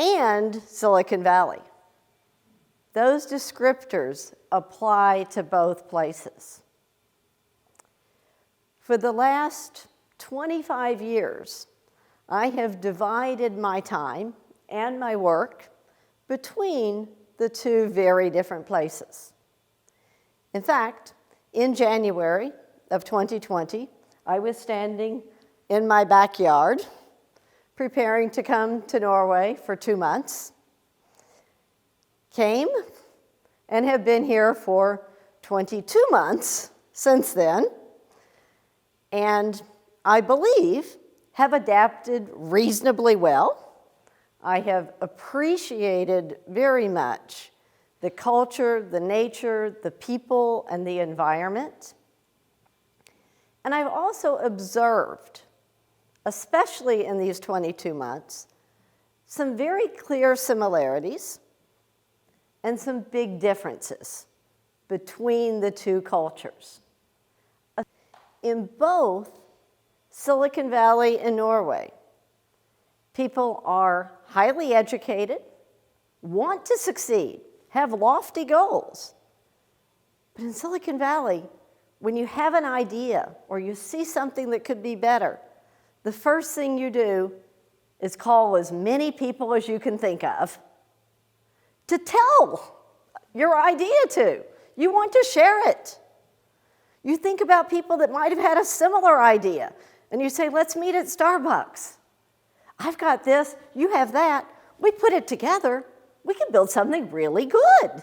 and Silicon Valley. Those descriptors apply to both places. For the last 25 years, I have divided my time and my work between the two very different places. In fact, in January of 2020, I was standing in my backyard preparing to come to Norway for 2 months. Came and have been here for 22 months since then, and I believe have adapted reasonably well. I have appreciated very much the culture, the nature, the people, and the environment. And I've also observed, especially in these 22 months, some very clear similarities and some big differences between the two cultures. In both Silicon Valley and Norway, people are highly educated, want to succeed, have lofty goals. But in Silicon Valley, when you have an idea or you see something that could be better, the first thing you do is call as many people as you can think of to tell your idea to. You want to share it. You think about people that might have had a similar idea, and you say, let's meet at Starbucks. I've got this, you have that. We put it together, we can build something really good.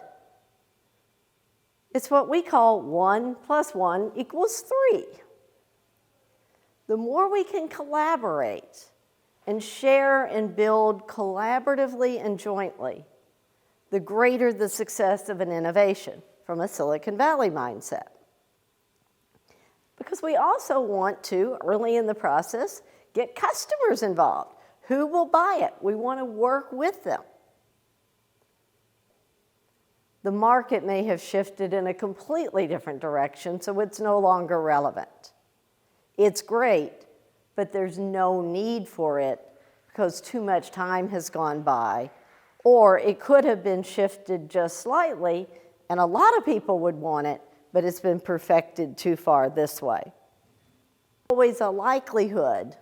It's what we call 1 + 1 = 3. The more we can collaborate and share and build collaboratively and jointly, the greater the success of an innovation from a Silicon Valley mindset. Because we also want to, early in the process, get customers involved. Who will buy it? We want to work with them. The market may have shifted in a completely different direction, so it's no longer relevant. It's great, but there's no need for it because too much time has gone by, or it could have been shifted just slightly, and a lot of people would want it, but it's been perfected too far this way. Always a likelihood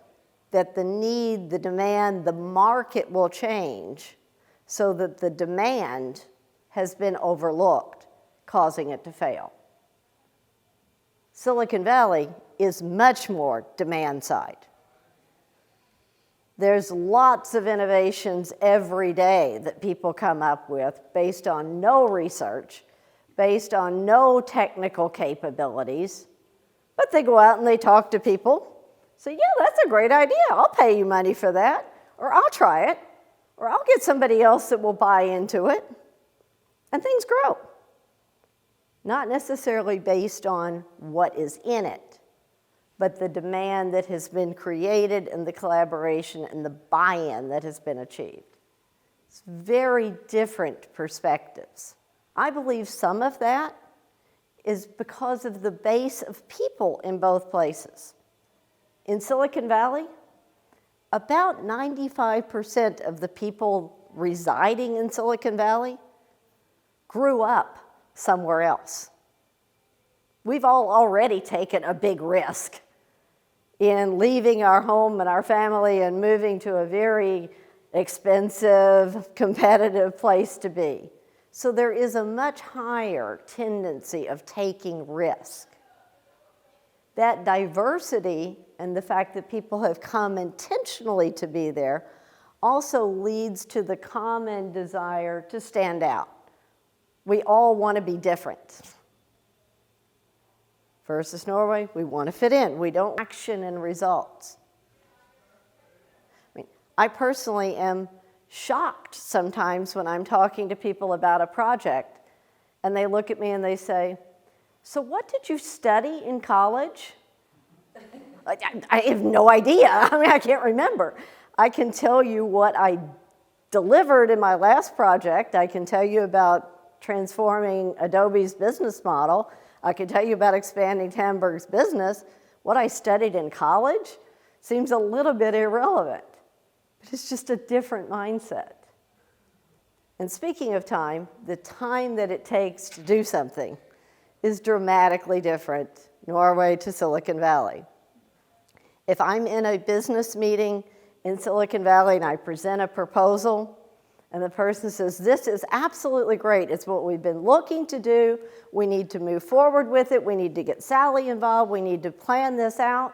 that the need, the demand, the market will change so that the demand has been overlooked, causing it to fail. Silicon Valley is much more demand side. There's lots of innovations every day that people come up with based on no research, based on no technical capabilities, but they go out and they talk to people, say, yeah, that's a great idea, I'll pay you money for that, or I'll try it, or I'll get somebody else that will buy into it, and things grow. Not necessarily based on what is in it, but the demand that has been created and the collaboration and the buy-in that has been achieved. It's very different perspectives. I believe some of that is because of the base of people in both places. In Silicon Valley, about 95% of the people residing in Silicon Valley grew up somewhere else. We've all already taken a big risk in leaving our home and our family and moving to a very expensive, competitive place to be. So there is a much higher tendency of taking risk. That diversity and the fact that people have come intentionally to be there also leads to the common desire to stand out. We all want to be different. Versus Norway, we want to fit in. We don't action and results. I personally am shocked sometimes when I'm talking to people about a project and they look at me and they say, so what did you study in college? I have no idea. I can't remember. I can tell you what I delivered in my last project. I can tell you about transforming Adobe's business model. I can tell you about expanding Tandberg's business. What I studied in college seems a little bit irrelevant, but it's just a different mindset. And speaking of time, the time that it takes to do something is dramatically different, Norway to Silicon Valley. If I'm in a business meeting in Silicon Valley and I present a proposal, and the person says, this is absolutely great, it's what we've been looking to do, we need to move forward with it, we need to get Sally involved, we need to plan this out,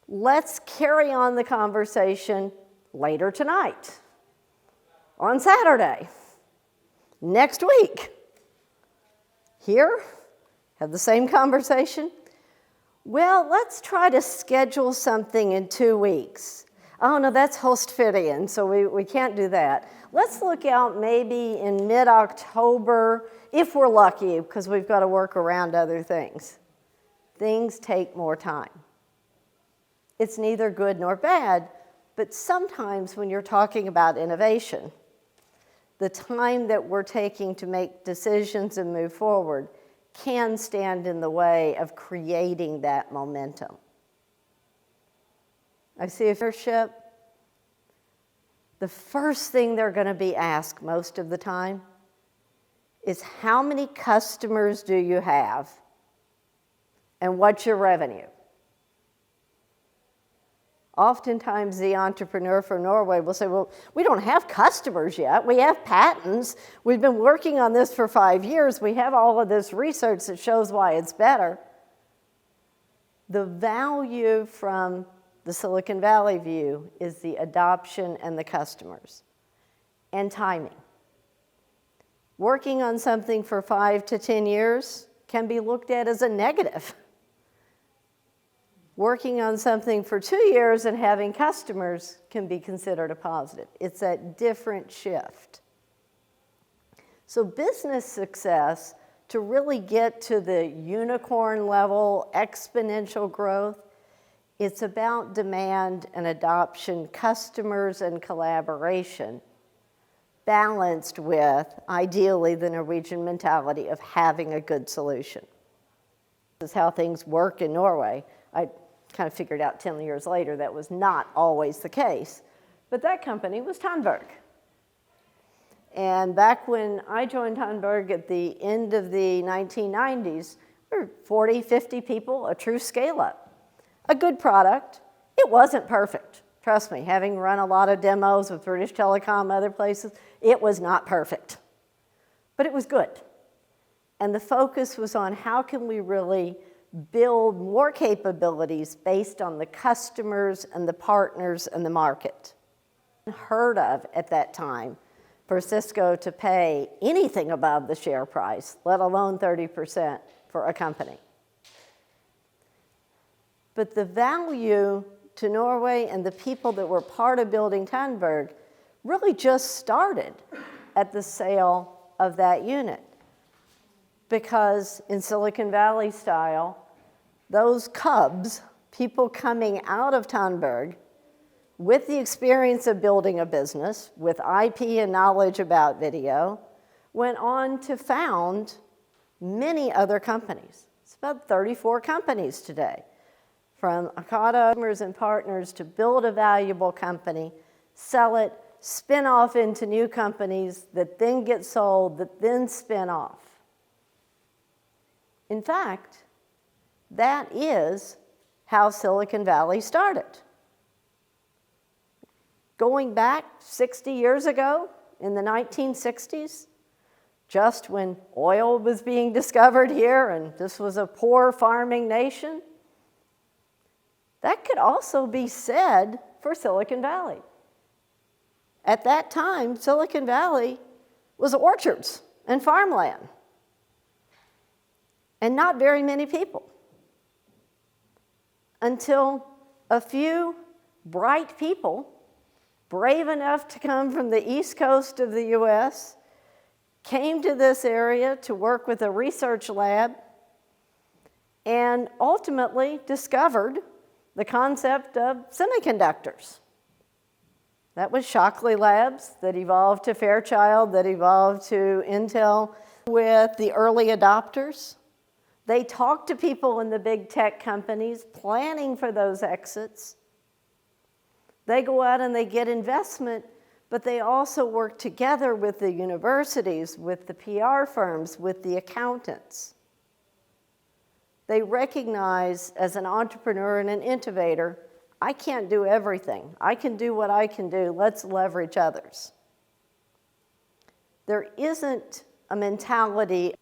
let's carry on the conversation later tonight, on Saturday, next week. Here, have the same conversation. Well, let's try to schedule something in 2 weeks. Oh, no, that's Host-Fidian, so we can't do that. Let's look out maybe in mid-October, if we're lucky, because we've got to work around other things. Things take more time. It's neither good nor bad, but sometimes when you're talking about innovation, the time that we're taking to make decisions and move forward can stand in the way of creating that momentum. I see a leadership, the first thing they're going to be asked most of the time is how many customers do you have and what's your revenue? Oftentimes, the entrepreneur from Norway will say, well, we don't have customers yet. We have patents. We've been working on this for 5 years. We have all of this research that shows why it's better. The value from the Silicon Valley view is the adoption and the customers and timing. Working on something for 5 to 10 years can be looked at as a negative. Working on something for 2 years and having customers can be considered a positive. It's a different shift. So business success, to really get to the unicorn level, exponential growth, it's about demand and adoption, customers and collaboration, balanced with, ideally, the Norwegian mentality of having a good solution. This is how things work in Norway. I kind of figured out 10 years later that was not always the case. But that company was Tandberg. And back when I joined Tandberg at the end of the 1990s, there were 40, 50 people, a true scale-up. A good product. It wasn't perfect. Trust me, having run a lot of demos with British Telecom, other places, it was not perfect. But it was good. And the focus was on how can we really build more capabilities based on the customers and the partners and the market. Unheard of at that time for Cisco to pay anything above the share price, let alone 30% for a company. But the value to Norway and the people that were part of building Tandberg really just started at the sale of that unit. Because in Silicon Valley style, those cubs, people coming out of Tandberg with the experience of building a business, with IP and knowledge about video, went on to found many other companies. It's about 34 companies today. From Akata customers and partners to build a valuable company, sell it, spin off into new companies that then get sold, that then spin off. In fact, that is how Silicon Valley started. Going back 60 years ago, in the 1960s, just when oil was being discovered here and this was a poor farming nation, that could also be said for Silicon Valley. At that time, Silicon Valley was orchards and farmland, and not very many people. Until a few bright people, brave enough to come from the East Coast of the US, came to this area to work with a research lab and ultimately discovered the concept of semiconductors. That was Shockley Labs that evolved to Fairchild, that evolved to Intel with the early adopters. They talk to people in the big tech companies planning for those exits. They go out and they get investment, but they also work together with the universities, with the PR firms, with the accountants. They recognize as an entrepreneur and an innovator, I can't do everything. I can do what I can do. Let's leverage others. There isn't a mentality,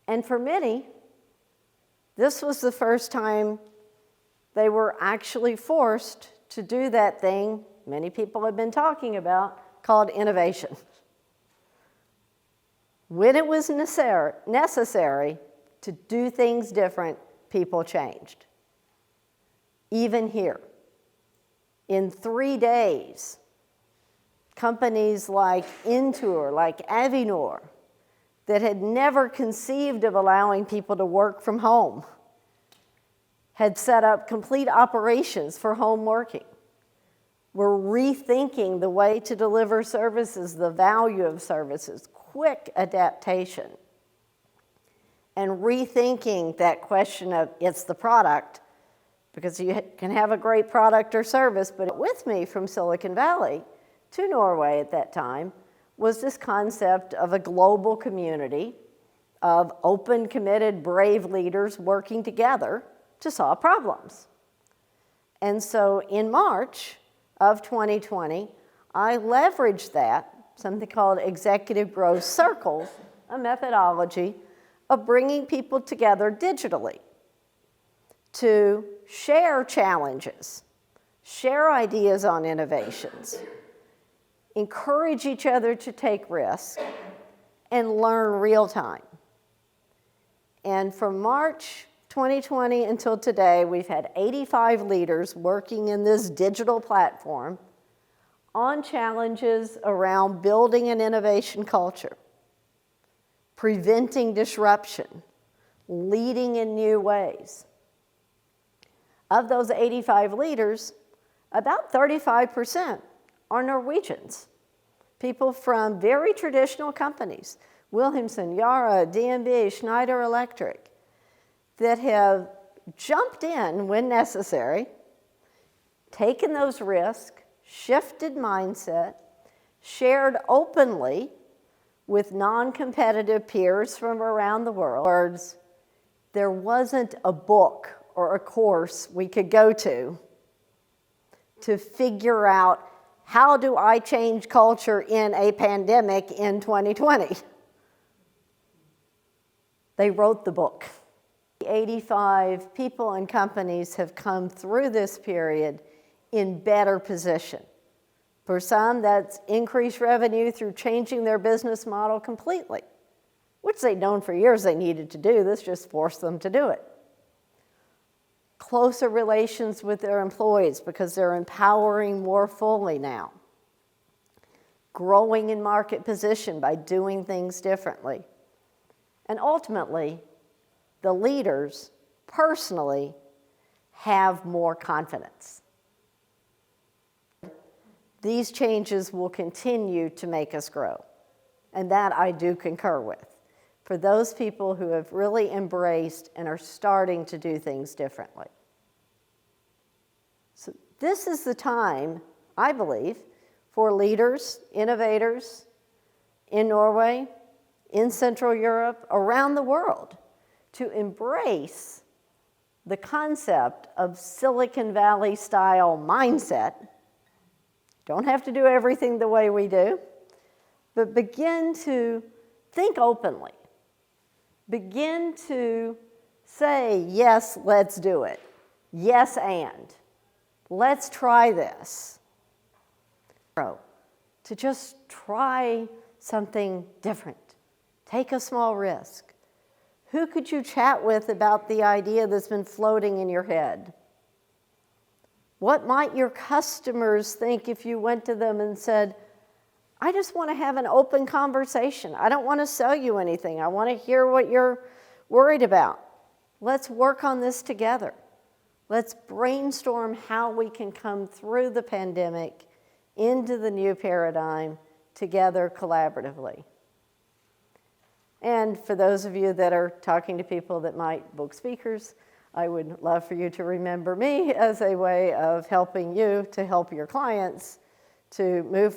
and for many, this was the first time they were actually forced to do that thing many people have been talking about called innovation. When it was necessary to do things different, people changed. Even here, in 3 days, companies like Intour, like Avinor, that had never conceived of allowing people to work from home, had set up complete operations for home working. We're rethinking the way to deliver services, the value of services, quick adaptation, and rethinking that question of it's the product, because you can have a great product or service, but with me from Silicon Valley to Norway at that time was this concept of a global community of open, committed, brave leaders working together to solve problems. And so in March of 2020, I leveraged that, something called Executive Growth Circles, a methodology of bringing people together digitally to share challenges, share ideas on innovations, encourage each other to take risks, and learn real time. And from March 2020 until today, we've had 85 leaders working in this digital platform on challenges around building an innovation culture, preventing disruption, leading in new ways. Of those 85 leaders, about 35% are Norwegians, people from very traditional companies, Wilhelmsen, Yara, DNB, Schneider Electric, that have jumped in when necessary, taken those risks, shifted mindset, shared openly with non-competitive peers from around the world. There wasn't a book or a course we could go to figure out how do I change culture in a pandemic in 2020. They wrote the book. 85 people and companies have come through this period in better position. For some, that's increased revenue through changing their business model completely, which they'd known for years they needed to do. This just forced them to do it. Closer relations with their employees because they're empowering more fully now. Growing in market position by doing things differently. And ultimately, the leaders personally have more confidence. These changes will continue to make us grow, and that I do concur with, for those people who have really embraced and are starting to do things differently. So this is the time, I believe, for leaders, innovators in Norway, in Central Europe, around the world, to embrace the concept of Silicon Valley style mindset. Don't have to do everything the way we do, but begin to think openly. Begin to say, yes, let's do it. Yes, and. Let's try this. To just try something different. Take a small risk. Who could you chat with about the idea that's been floating in your head? What might your customers think if you went to them and said, I just want to have an open conversation. I don't want to sell you anything. I want to hear what you're worried about. Let's work on this together. Let's brainstorm how we can come through the pandemic into the new paradigm together collaboratively. And for those of you that are talking to people that might book speakers, I would love for you to remember me as a way of helping you to help your clients to move